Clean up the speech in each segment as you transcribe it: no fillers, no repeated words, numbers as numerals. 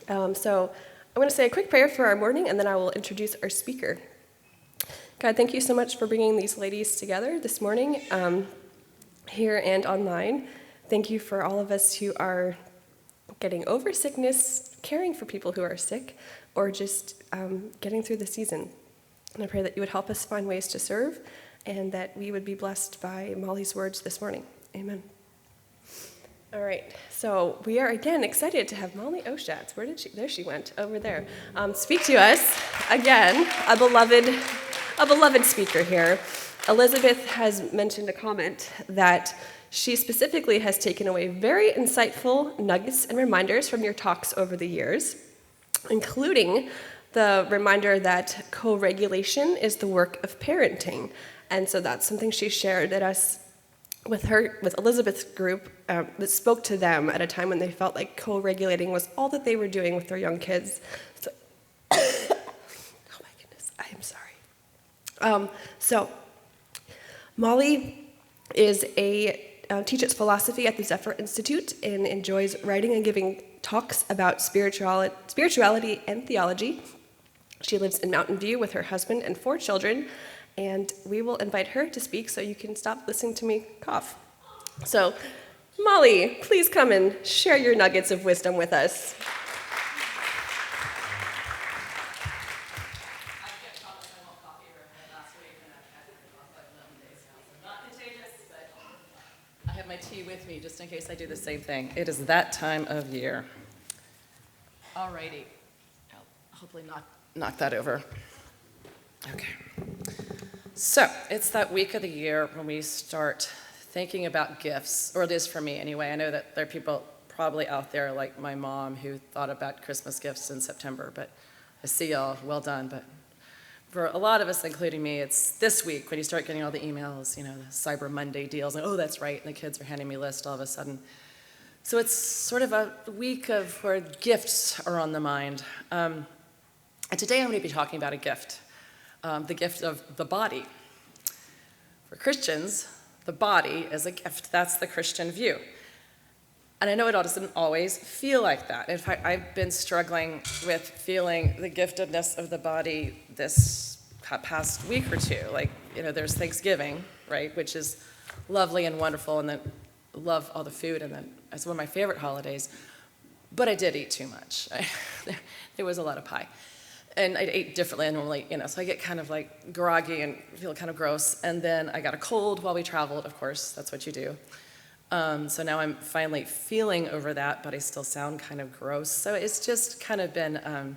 So I'm going to say a quick prayer for our morning, and then I will introduce our speaker. God, thank you so much for bringing these ladies together this morning, here and online. Thank you for all of us who are getting over sickness, caring for people who are sick, or just getting through the season. And I pray that you would help us find ways to serve, and that we would be blessed by Molly's words this morning. Amen. All right, so we are again excited to have Molly Oschatz. Where did she? There she went, over there. Speak to us again, a beloved speaker here. Elizabeth has mentioned a comment that she specifically has taken away very insightful nuggets and reminders from your talks over the years, including the reminder that co-regulation is the work of parenting. And so that's something she shared at us with Elizabeth's group that spoke to them at a time when they felt like co-regulating was all that they were doing with their young kids. So, oh my goodness, I am sorry. So Molly teaches philosophy at the Zephyr Institute and enjoys writing and giving talks about spirituality and theology. She lives in Mountain View with her husband and 4 children, and we will invite her to speak so you can stop listening to me cough. So, Molly, please come and share your nuggets of wisdom with us. I have my tea with me just in case I do the same thing. It is that time of year. All righty. I'll hopefully knock that over. Okay. So it's that week of the year when we start thinking about gifts, or it is for me anyway. I know that there are people probably out there like my mom who thought about Christmas gifts in September, but I see y'all, well done. But for a lot of us, including me, it's this week when you start getting all the emails, the Cyber Monday deals, and oh, that's right, and the kids are handing me lists all of a sudden. So it's sort of a week of where gifts are on the mind. And today I'm going to be talking about a gift. The gift of the body. For Christians, the body is a gift. That's the Christian view. And I know it doesn't always feel like that. In fact, I've been struggling with feeling the giftedness of the body this past week or two. Like, there's Thanksgiving, right, which is lovely and wonderful, and then love all the food, and then it's one of my favorite holidays. But I did eat too much. There was a lot of pie. And I ate differently than normally, so I get kind of like groggy and feel kind of gross. And then I got a cold while we traveled, of course, that's what you do. So now I'm finally feeling over that, but I still sound kind of gross. So it's just kind of been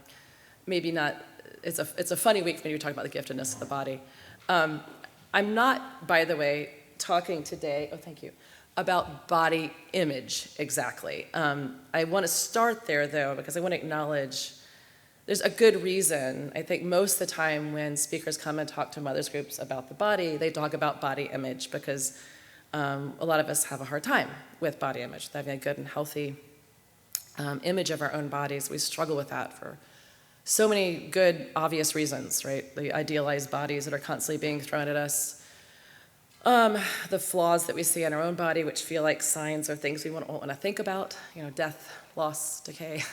maybe not, it's a funny week when you talk about the giftedness of the body. I'm not, by the way, talking today, oh, thank you, about body image exactly. I want to start there, though, because I want to acknowledge there's a good reason. I think most of the time when speakers come and talk to mothers groups about the body, they talk about body image because a lot of us have a hard time with body image, having a good and healthy image of our own bodies. We struggle with that for so many good, obvious reasons, right? The idealized bodies that are constantly being thrown at us, the flaws that we see in our own body, which feel like signs or things we won't want to think about, death, loss, decay.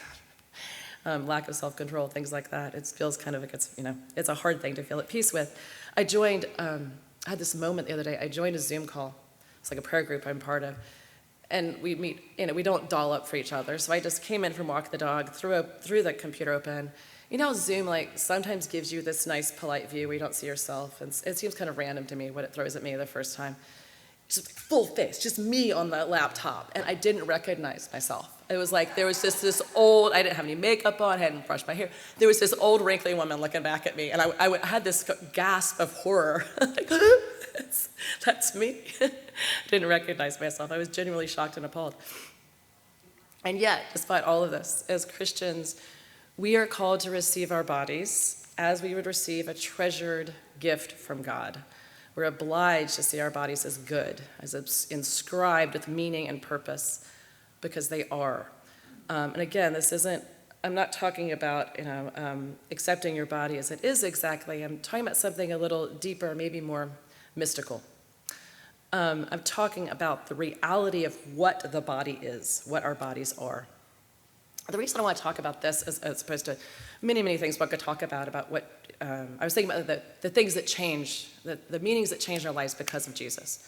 Lack of self-control, things like that. It feels kind of like it's a hard thing to feel at peace with. I had this moment the other day. I joined a Zoom call. It's like a prayer group I'm part of. And we meet, we don't doll up for each other. So I just came in from walking the dog, threw the computer open. Zoom sometimes gives you this nice polite view where you don't see yourself. And it seems kind of random to me what it throws at me the first time. Just full face, just me on the laptop. And I didn't recognize myself. It was like there was just this old, I didn't have any makeup on, I hadn't brushed my hair. There was this old wrinkly woman looking back at me, and I had this gasp of horror. That's me. I didn't recognize myself. I was genuinely shocked and appalled. And yet, despite all of this, as Christians, we are called to receive our bodies as we would receive a treasured gift from God. We're obliged to see our bodies as good, as inscribed with meaning and purpose, because they are. And again, I'm not talking about accepting your body as it is exactly. I'm talking about something a little deeper, maybe more mystical. I'm talking about the reality of what the body is, what our bodies are. The reason I want to talk about this, as opposed to many, many things one could talk about what I was thinking about the things that change, the meanings that change in our lives because of Jesus.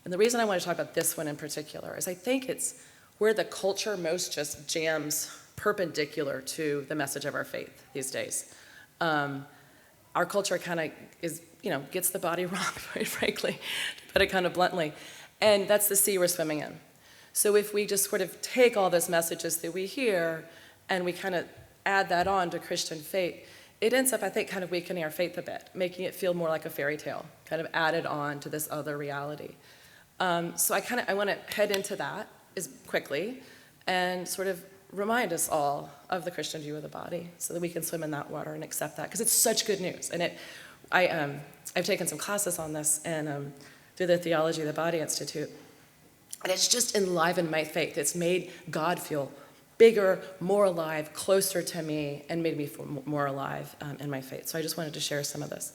And the reason I want to talk about this one in particular is I think it's where the culture most just jams perpendicular to the message of our faith these days. Our culture kind of is, gets the body wrong, quite frankly, to put it kind of bluntly. And that's the sea we're swimming in. So if we just sort of take all those messages that we hear and we kind of add that on to Christian faith, it ends up, I think, kind of weakening our faith a bit, making it feel more like a fairy tale, kind of added on to this other reality. So I want to head into that as quickly and sort of remind us all of the Christian view of the body so that we can swim in that water and accept that, because it's such good news. And I've taken some classes on this and through the Theology of the Body Institute. And it's just enlivened my faith. It's made God feel bigger, more alive, closer to me, and made me feel more alive in my faith. So I just wanted to share some of this.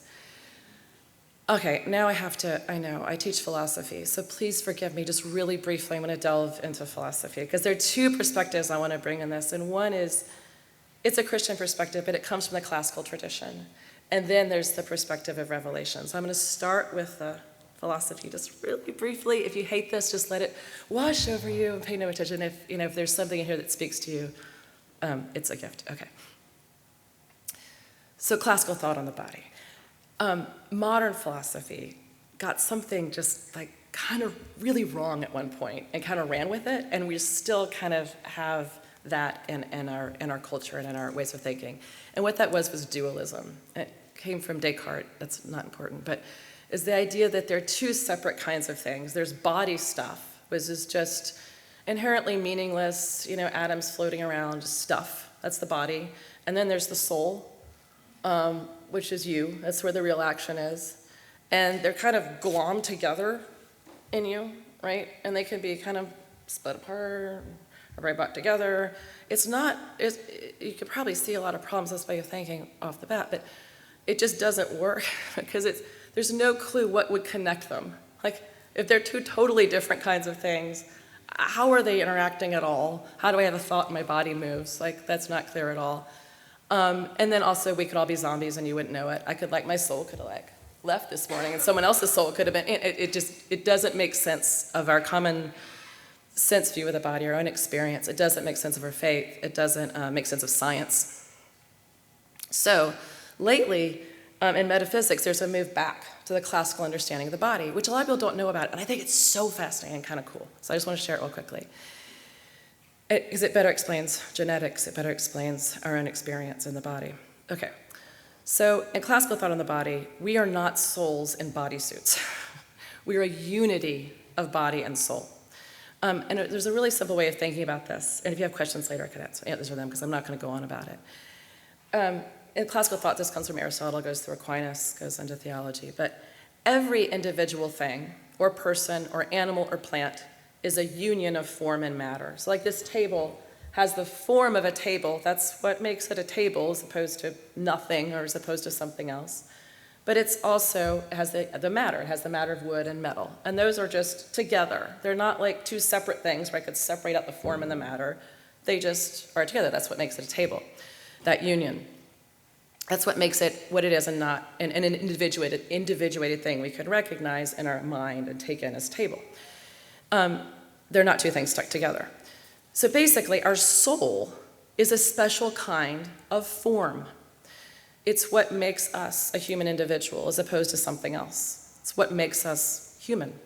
Okay, now I know, I teach philosophy, so please forgive me just really briefly. I'm going to delve into philosophy, because there are two perspectives I want to bring in this. And one is, it's a Christian perspective, but it comes from the classical tradition. And then there's the perspective of Revelation. So I'm going to start with the philosophy just really briefly. If you hate this, just let it wash over you and pay no attention. If there's something in here that speaks to you, it's a gift. Okay. So classical thought on the body. Modern philosophy got something just like kind of really wrong at one point and kind of ran with it, and we still kind of have that in our culture and in our ways of thinking. And what that was dualism. It came from Descartes. That's not important, but is the idea that there are two separate kinds of things. There's body stuff, which is just inherently meaningless, atoms floating around, stuff. That's the body. And then there's the soul, which is you. That's where the real action is. And they're kind of glommed together in you, right? And they can be kind of split apart or right back together. You could probably see a lot of problems this way of thinking off the bat, but it just doesn't work because there's no clue what would connect them. Like, if they're two totally different kinds of things, how are they interacting at all? How do I have a thought and my body moves? Like, that's not clear at all. And then also, we could all be zombies and you wouldn't know it. My soul could have left this morning and someone else's soul could have been, it doesn't make sense of our common sense view of the body, our own experience. It doesn't make sense of our faith. It doesn't make sense of science. So, lately, in metaphysics, there's a move back to the classical understanding of the body, which a lot of people don't know about, and I think it's so fascinating and kind of cool. So I just want to share it real quickly. Because it better explains genetics, it better explains our own experience in the body. Okay, so in classical thought on the body, we are not souls in bodysuits. We are a unity of body and soul. And there's a really simple way of thinking about this, and if you have questions later, I could answer them, because I'm not going to go on about it. In classical thought, this comes from Aristotle, goes through Aquinas, goes into theology, but every individual thing, or person, or animal, or plant is a union of form and matter. So like this table has the form of a table. That's what makes it a table as opposed to nothing or as opposed to something else. But it's also, it has the matter. It has the matter of wood and metal. And those are just together. They're not like two separate things where I could separate out the form and the matter. They just are together. That's what makes it a table, that union. That's what makes it what it is and not an individuated thing we could recognize in our mind and take in as table. They're not two things stuck together. So basically, our soul is a special kind of form. It's what makes us a human individual as opposed to something else. It's what makes us human.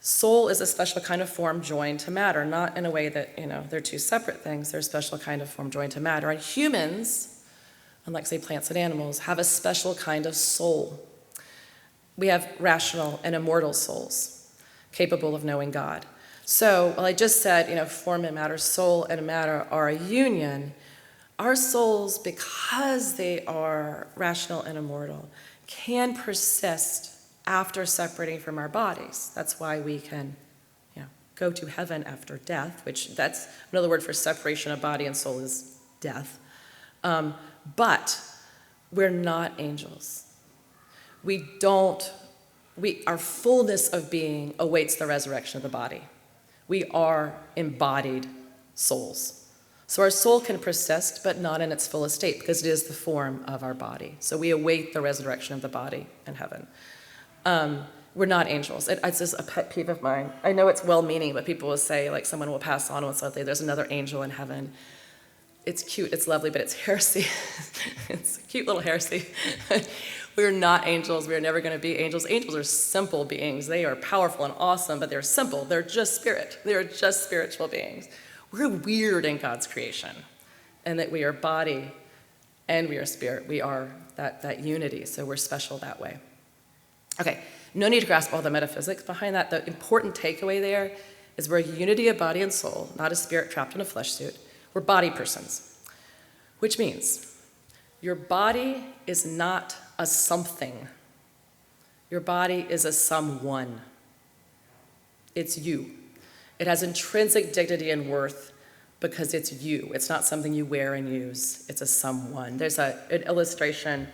Soul is a special kind of form joined to matter, not in a way that, they're two separate things. They're a special kind of form joined to matter. And humans, unlike, say, plants and animals, have a special kind of soul. We have rational and immortal souls, capable of knowing God. So, while I just said, form and matter, soul and matter are a union, our souls, because they are rational and immortal, can persist after separating from our bodies. That's why we can, go to heaven after death, which that's another word for separation of body and soul is death. But we're not angels. Our fullness of being awaits the resurrection of the body. We are embodied souls. So our soul can persist, but not in its fullest state, because it is the form of our body. So we await the resurrection of the body in heaven. We're not angels. It's just a pet peeve of mine. I know it's well-meaning, but people will say, like, someone will pass on and say, there's another angel in heaven. It's cute, it's lovely, but it's heresy. It's a cute little heresy. We're not angels. We're never going to be angels. Angels are simple beings. They are powerful and awesome, but they're simple. They're just spirit. They're just spiritual beings. We're weird in God's creation, and that we are body and we are spirit. We are that unity, so we're special that way. Okay, no need to grasp all the metaphysics behind that. The important takeaway there is we're a unity of body and soul, not a spirit trapped in a flesh suit. We're body persons, which means your body is not a something. Your body is a someone. It's you. It has intrinsic dignity and worth because it's you. It's not something you wear and use. It's a someone. There's an illustration,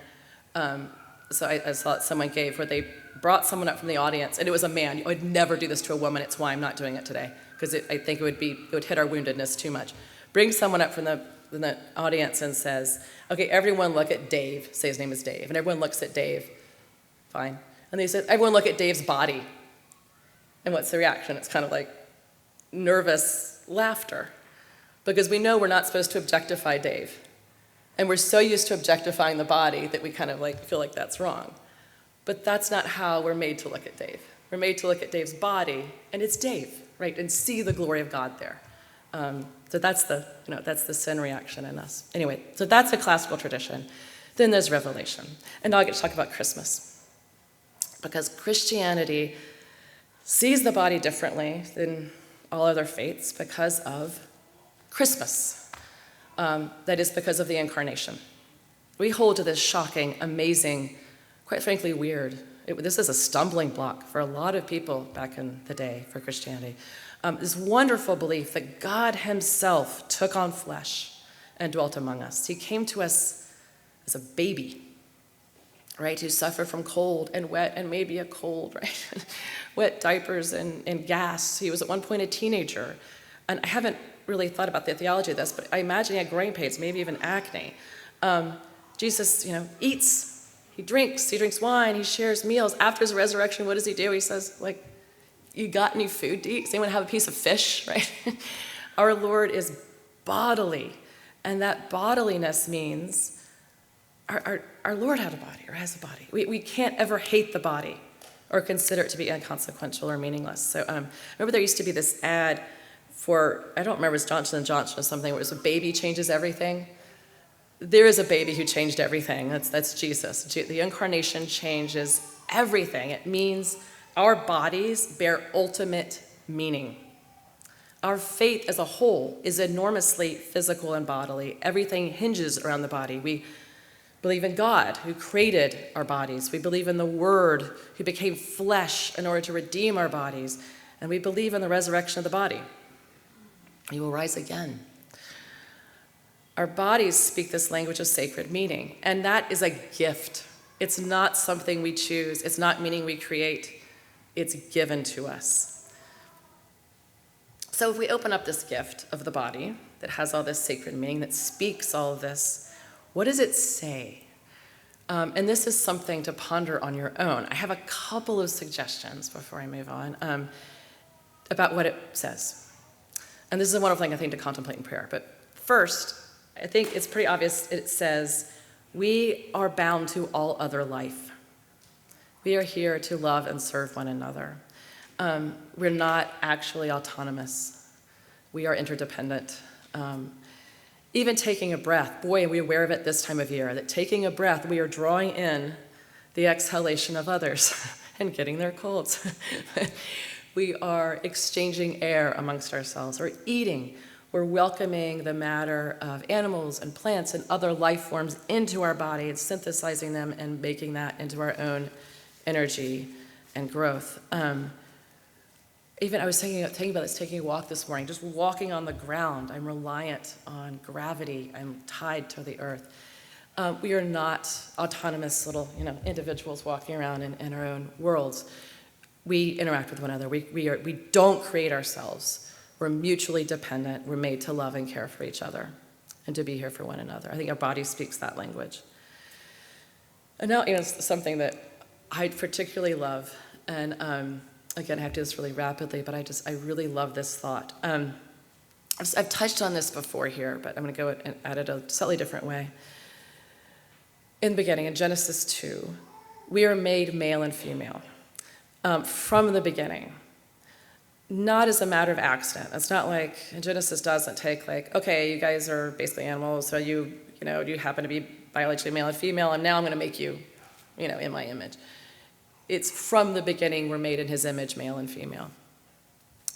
so I saw it someone gave, where they brought someone up from the audience, and it was a man. I would never do this to a woman. It's why I'm not doing it today, because I think it would hit our woundedness too much. Bring someone up from the audience and says, okay, everyone look at Dave. Say his name is Dave. And everyone looks at Dave. Fine. And they said, everyone look at Dave's body. And what's the reaction? It's kind of like nervous laughter. Because we know we're not supposed to objectify Dave. And we're so used to objectifying the body that we kind of like feel like that's wrong. But that's not how we're made to look at Dave. We're made to look at Dave's body, and it's Dave, right? And see the glory of God there. So that's the sin reaction in us. Anyway, so that's a classical tradition. Then there's Revelation. And now I get to talk about Christmas. Because Christianity sees the body differently than all other faiths because of Christmas. That is because of the incarnation. We hold to this shocking, amazing, quite frankly weird. This is a stumbling block for a lot of people back in the day for Christianity. This wonderful belief that God himself took on flesh and dwelt among us. He came to us as a baby, right, who suffered from cold and wet and maybe a cold, right, wet diapers and gas. He was at one point a teenager. And I haven't really thought about the theology of this, but I imagine he had growing pains, maybe even acne. Jesus, eats, he drinks wine, he shares meals. After his resurrection, what does he do? He says, you got any food to eat? Does anyone have a piece of fish, right? Our Lord is bodily, and that bodiliness means our Lord had a body, or has a body. We can't ever hate the body or consider it to be inconsequential or meaningless. So remember there used to be this ad for, I don't remember, it was Johnson & Johnson or something, where it was a baby changes everything. There is a baby who changed everything. That's Jesus. The incarnation changes everything. It means our bodies bear ultimate meaning. Our faith as a whole is enormously physical and bodily. Everything hinges around the body. We believe in God, who created our bodies. We believe in the Word, who became flesh in order to redeem our bodies. And we believe in the resurrection of the body. He will rise again. Our bodies speak this language of sacred meaning, and that is a gift. It's not something we choose. It's not meaning we create. It's given to us. So if we open up this gift of the body that has all this sacred meaning, that speaks all of this, what does it say? And this is something to ponder on your own. I have a couple of suggestions before I move on about what it says. And this is a wonderful thing, I think, to contemplate in prayer. But first, I think it's pretty obvious. It says, we are bound to all other life. We are here to love and serve one another. We're not actually autonomous. We are interdependent. Even taking a breath, boy, are we aware of it this time of year, that taking a breath, we are drawing in the exhalation of others and getting their colds. We are exchanging air amongst ourselves. We're eating. We're welcoming the matter of animals and plants and other life forms into our body and synthesizing them and making that into our own energy and growth. Even I was thinking about this, taking a walk this morning, just walking on the ground. I'm reliant on gravity. I'm tied to the earth. We are not autonomous little individuals walking around in our own worlds. We interact with one another. We don't create ourselves. We're mutually dependent. We're made to love and care for each other and to be here for one another. I think our body speaks that language. And now, it's something that I particularly love, and again, I have to do this really rapidly, but I really love this thought. I've touched on this before here, but I'm going to go at it a slightly different way. In the beginning, in Genesis 2, we are made male and female from the beginning, not as a matter of accident. It's not like, Genesis doesn't take like, okay, you guys are basically animals, so you happen to be biologically male and female, and now I'm going to make you, in my image. It's from the beginning we're made in his image, male and female.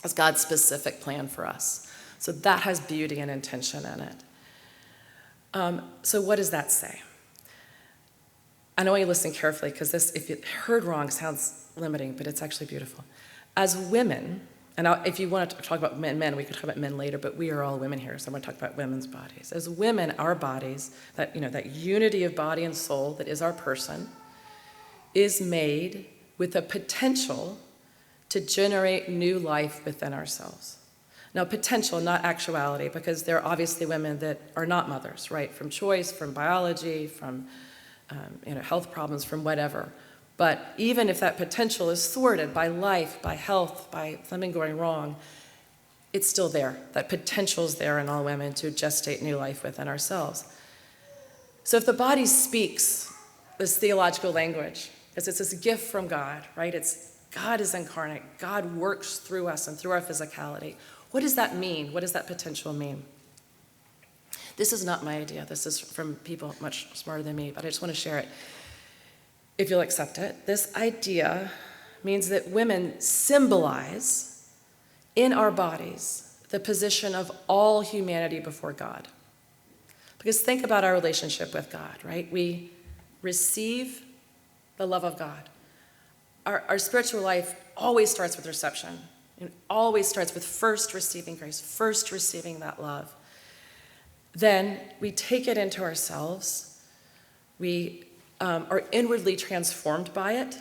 It's God's specific plan for us. So that has beauty and intention in it. So what does that say? I know you listen carefully, because this, if you heard wrong, sounds limiting, but it's actually beautiful. As women, and if you want to talk about men, we could talk about men later, but we are all women here, so I'm going to talk about women's bodies. As women, our bodies, that unity of body and soul that is our person, is made with a potential to generate new life within ourselves. Now, potential, not actuality, because there are obviously women that are not mothers, right? From choice, from biology, from health problems, from whatever. But even if that potential is thwarted by life, by health, by something going wrong, it's still there. That potential is there in all women to gestate new life within ourselves. So if the body speaks this theological language, because it's this gift from God, right? God is incarnate. God works through us and through our physicality. What does that mean? What does that potential mean? This is not my idea. This is from people much smarter than me, but I just want to share it. If you'll accept it, this idea means that women symbolize in our bodies the position of all humanity before God. Because think about our relationship with God, right? We receive the love of God. Our spiritual life always starts with reception. It always starts with first receiving grace, first receiving that love. Then we take it into ourselves. We are inwardly transformed by it,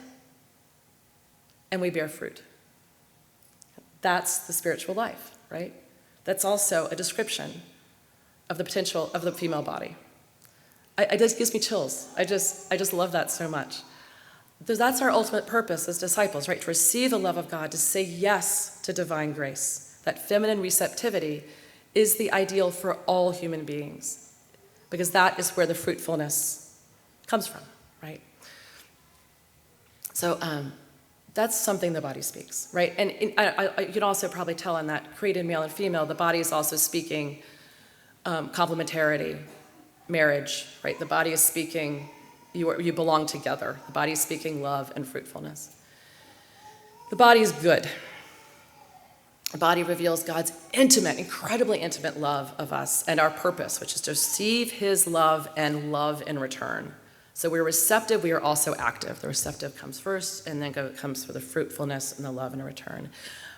and we bear fruit. That's the spiritual life, right? That's also a description of the potential of the female body. It just gives me chills. I just love that so much. That's our ultimate purpose as disciples, right? To receive the love of God, to say yes to divine grace. That feminine receptivity is the ideal for all human beings, because that is where the fruitfulness comes from, right? So that's something the body speaks, right? And you can also probably tell in that created male and female, the body is also speaking complementarity, marriage, right? The body is speaking you belong together. The body is speaking love and fruitfulness. The body is good. The body reveals God's intimate, incredibly intimate love of us and our purpose, which is to receive his love and love in return. So we're receptive, we are also active. The receptive comes first, and then comes for the fruitfulness and the love in return.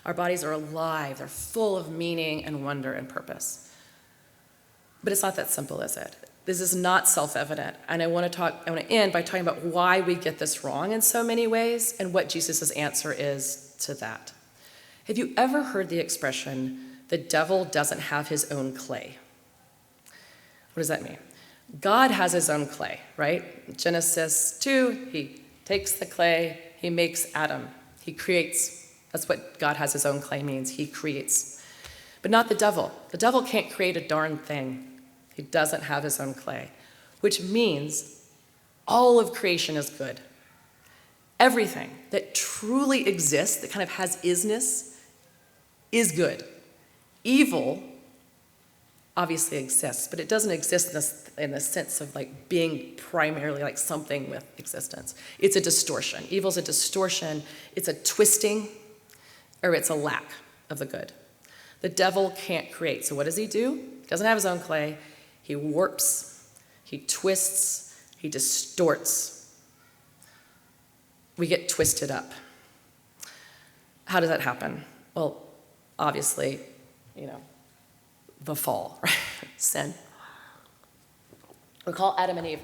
Our bodies are alive, they're full of meaning and wonder and purpose. But it's not that simple, is it? This is not self-evident, and I want to end by talking about why we get this wrong in so many ways and what Jesus' answer is to that. Have you ever heard the expression, the devil doesn't have his own clay? What does that mean? God has his own clay, right? Genesis 2, he takes the clay, he makes Adam, he creates. That's what God has his own clay means, he creates. But not the devil. The devil can't create a darn thing. He doesn't have his own clay, which means all of creation is good. Everything that truly exists, that kind of has isness, is good. Evil obviously exists, but it doesn't exist in the sense of like being primarily like something with existence. It's a distortion. Evil's a distortion. It's a twisting, or it's a lack of the good. The devil can't create. So what does he do? He doesn't have his own clay. He warps, he twists, he distorts. We get twisted up. How does that happen? Well, obviously, the fall, right? Sin. Recall Adam and Eve.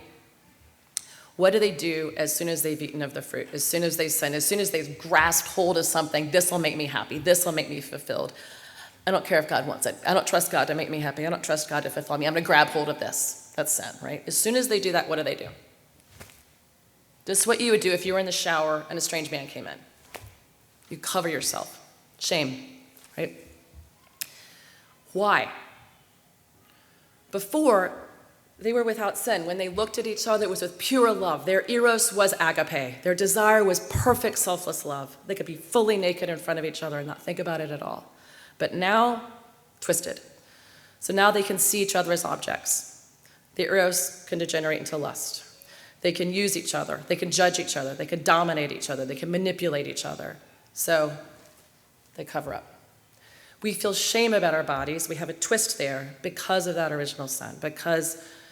What do they do as soon as they've eaten of the fruit? As soon as they sin, as soon as they've grasped hold of something, this will make me happy, this will make me fulfilled. I don't care if God wants it. I don't trust God to make me happy. I don't trust God to fulfill me. I'm going to grab hold of this. That's sin, right? As soon as they do that, what do? This is what you would do if you were in the shower and a strange man came in. You cover yourself. Shame, right? Why? Before, they were without sin. When they looked at each other, it was with pure love. Their eros was agape. Their desire was perfect, selfless love. They could be fully naked in front of each other and not think about it at all. But now, twisted. So now they can see each other as objects. The eros can degenerate into lust. They can use each other. They can judge each other. They can dominate each other. They can manipulate each other. So they cover up. We feel shame about our bodies. We have a twist there because of that original sin,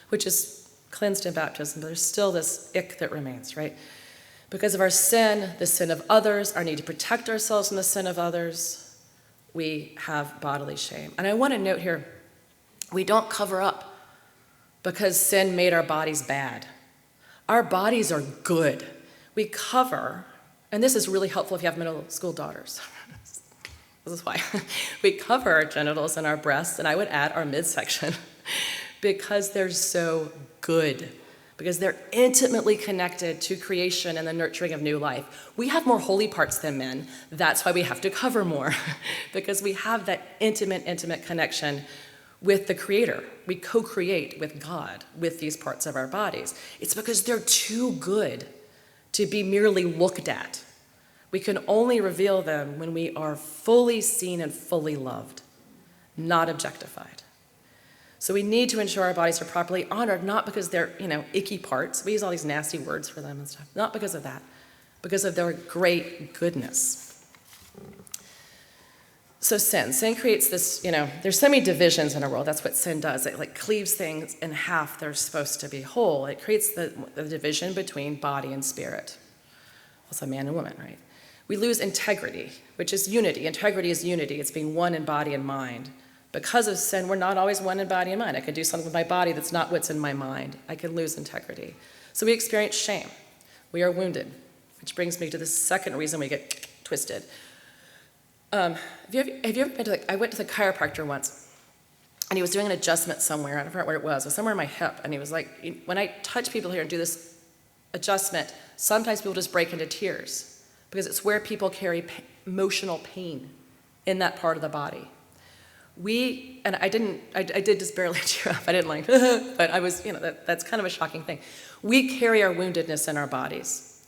which is cleansed in baptism, but there's still this ick that remains, right? Because of our sin, the sin of others, our need to protect ourselves from the sin of others, we have bodily shame. And I want to note here, we don't cover up because sin made our bodies bad. Our bodies are good. We cover, and this is really helpful if you have middle school daughters. This is why. We cover our genitals and our breasts, and I would add our midsection, because they're so good, because they're intimately connected to creation and the nurturing of new life. We have more holy parts than men. That's why we have to cover more, because we have that intimate connection with the Creator. We co-create with God with these parts of our bodies. It's because they're too good to be merely looked at. We can only reveal them when we are fully seen and fully loved, not objectified. So we need to ensure our bodies are properly honored, not because they're, icky parts. We use all these nasty words for them and stuff. Not because of that, because of their great goodness. So sin creates this, there's so many divisions in our world. That's what sin does. It cleaves things in half. They're supposed to be whole. It creates the division between body and spirit. Also man and woman, right? We lose integrity, which is unity. Integrity is unity. It's being one in body and mind. Because of sin, we're not always one in body and mind. I could do something with my body that's not what's in my mind. I can lose integrity. So we experience shame. We are wounded, which brings me to the second reason we get twisted. Have you ever been to, I went to the chiropractor once, and he was doing an adjustment somewhere. I don't remember what it was. It was somewhere in my hip, and he was like, when I touch people here and do this adjustment, sometimes people just break into tears, because it's where people carry emotional pain in that part of the body. I did just barely tear up. I didn't but I was, that's kind of a shocking thing. We carry our woundedness in our bodies.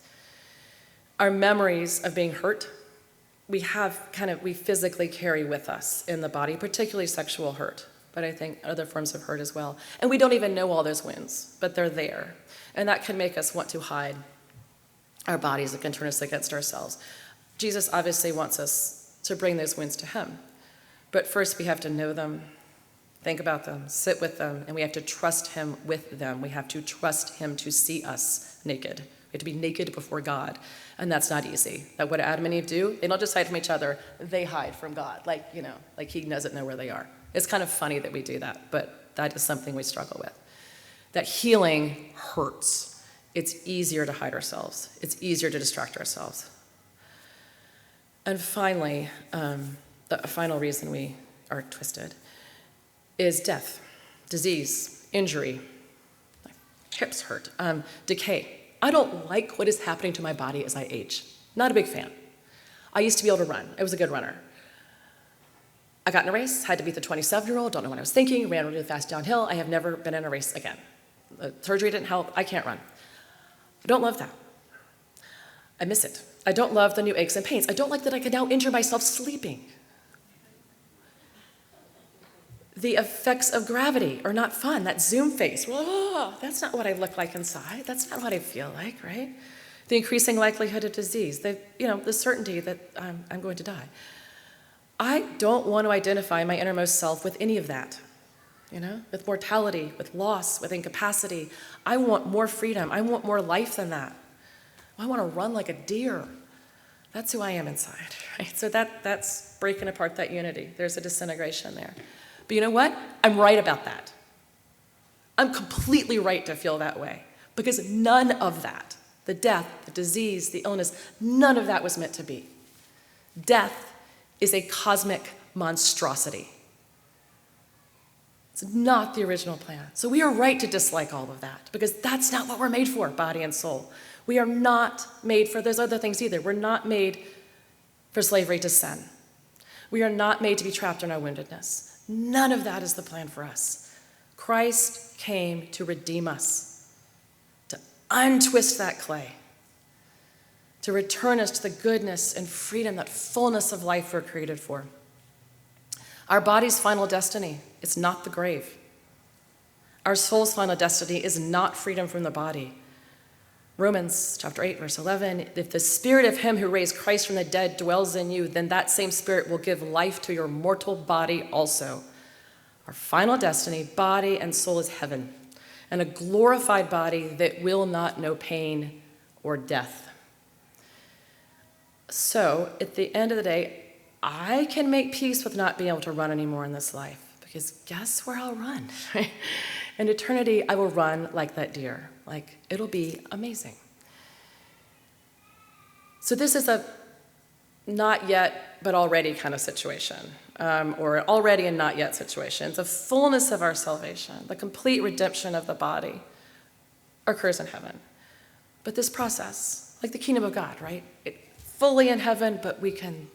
Our memories of being hurt, we physically carry with us in the body, particularly sexual hurt, but I think other forms of hurt as well. And we don't even know all those wounds, but they're there. And that can make us want to hide our bodies. It can turn us against ourselves. Jesus obviously wants us to bring those wounds to him. But first we have to know them, think about them, sit with them, and we have to trust him with them. We have to trust him to see us naked. We have to be naked before God, and that's not easy. What do Adam and Eve do? They don't just hide from each other, they hide from God, like he doesn't know where they are. It's kind of funny that we do that, but that is something we struggle with. That healing hurts. It's easier to hide ourselves. It's easier to distract ourselves. And finally, the final reason we are twisted is death, disease, injury, hips hurt, decay. I don't like what is happening to my body as I age. Not a big fan. I used to be able to run. I was a good runner. I got in a race, had to beat the 27-year-old, don't know what I was thinking, ran really fast downhill. I have never been in a race again. The surgery didn't help. I can't run. I don't love that. I miss it. I don't love the new aches and pains. I don't like that I can now injure myself sleeping. The effects of gravity are not fun. That Zoom face, that's not what I look like inside. That's not what I feel like, right? The increasing likelihood of disease, the certainty that I'm going to die. I don't want to identify my innermost self with any of that, with mortality, with loss, with incapacity. I want more freedom. I want more life than that. I want to run like a deer. That's who I am inside, right? So that's breaking apart that unity. There's a disintegration there. But you know what? I'm right about that. I'm completely right to feel that way, because none of that, the death, the disease, the illness, none of that was meant to be. Death is a cosmic monstrosity. It's not the original plan. So we are right to dislike all of that because that's not what we're made for, body and soul. We are not made for those other things either. We're not made for slavery to sin. We are not made to be trapped in our woundedness. None of that is the plan for us. Christ came to redeem us, to untwist that clay, to return us to the goodness and freedom, that fullness of life we're created for. Our body's final destiny is not the grave. Our soul's final destiny is not freedom from the body. Romans chapter 8, verse 11, if the spirit of him who raised Christ from the dead dwells in you, then that same spirit will give life to your mortal body also. Our final destiny, body and soul, is heaven, and a glorified body that will not know pain or death. So, at the end of the day, I can make peace with not being able to run anymore in this life, because guess where I'll run? In eternity, I will run like that deer. Like, it'll be amazing. So this is a not yet, but already kind of situation, or already and not yet situation. The fullness of our salvation, the complete redemption of the body, occurs in heaven. But this process, like the kingdom of God, right? Fully in heaven, but we can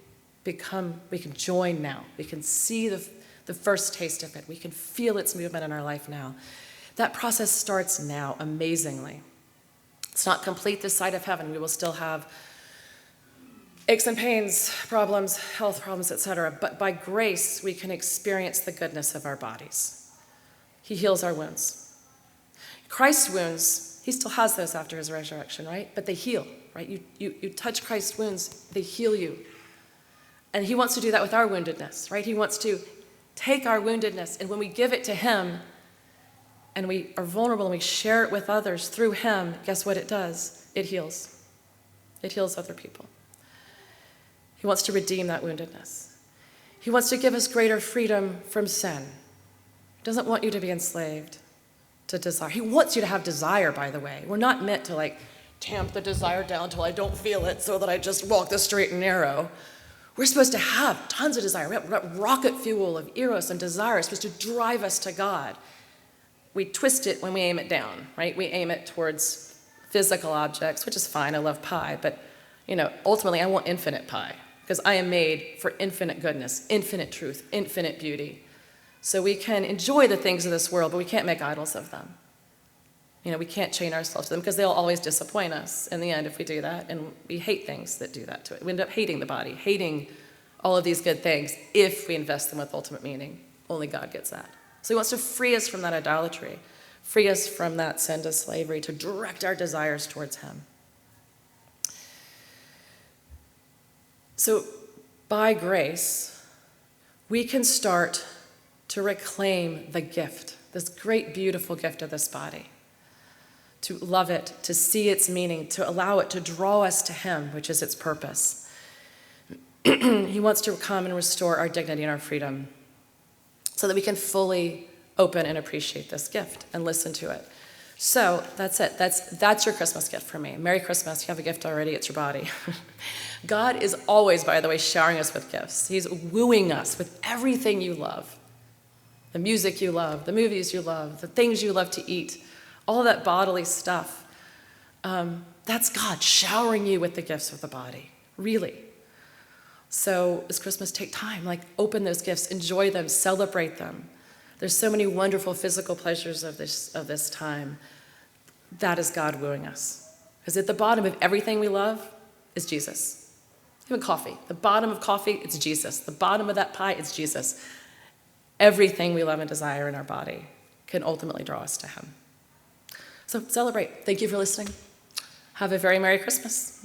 join now. We can see the first taste of it. We can feel its movement in our life now. That process starts now, amazingly. It's not complete this side of heaven. We will still have aches and pains, problems, health problems, etc. But by grace, we can experience the goodness of our bodies. He heals our wounds. Christ's wounds, he still has those after his resurrection, right? But they heal, right? You touch Christ's wounds, they heal you. And he wants to do that with our woundedness, right? He wants to take our woundedness, and when we give it to him, and we are vulnerable and we share it with others through him, guess what it does? It heals. It heals other people. He wants to redeem that woundedness. He wants to give us greater freedom from sin. He doesn't want you to be enslaved to desire. He wants you to have desire, by the way. We're not meant to tamp the desire down till I don't feel it so that I just walk the straight and narrow. We're supposed to have tons of desire. We've got rocket fuel of eros and desire. It's supposed to drive us to God. We twist it when we aim it down, right? We aim it towards physical objects, which is fine. I love pie, but ultimately I want infinite pie because I am made for infinite goodness, infinite truth, infinite beauty. So we can enjoy the things of this world, but we can't make idols of them. We can't chain ourselves to them because they'll always disappoint us in the end if we do that, and we hate things that do that to it. We end up hating the body, hating all of these good things if we invest them with ultimate meaning. Only God gets that. So he wants to free us from that idolatry, free us from that sin to slavery, to direct our desires towards him. So by grace, we can start to reclaim the gift, this great, beautiful gift of this body, to love it, to see its meaning, to allow it to draw us to him, which is its purpose. He wants to come and restore our dignity and our freedom, so that we can fully open and appreciate this gift and listen to it. So that's it. That's your Christmas gift for me. Merry Christmas. You have a gift already. It's your body. God is always, by the way, showering us with gifts. He's wooing us with everything you love. The music you love, the movies you love, the things you love to eat, all that bodily stuff. That's God showering you with the gifts of the body, really. So this Christmas, take time, open those gifts, enjoy them, celebrate them. There's so many wonderful physical pleasures of this time. That is God wooing us. Because at the bottom of everything we love is Jesus. Even coffee. The bottom of coffee, it's Jesus. The bottom of that pie, it's Jesus. Everything we love and desire in our body can ultimately draw us to him. So celebrate. Thank you for listening. Have a very Merry Christmas.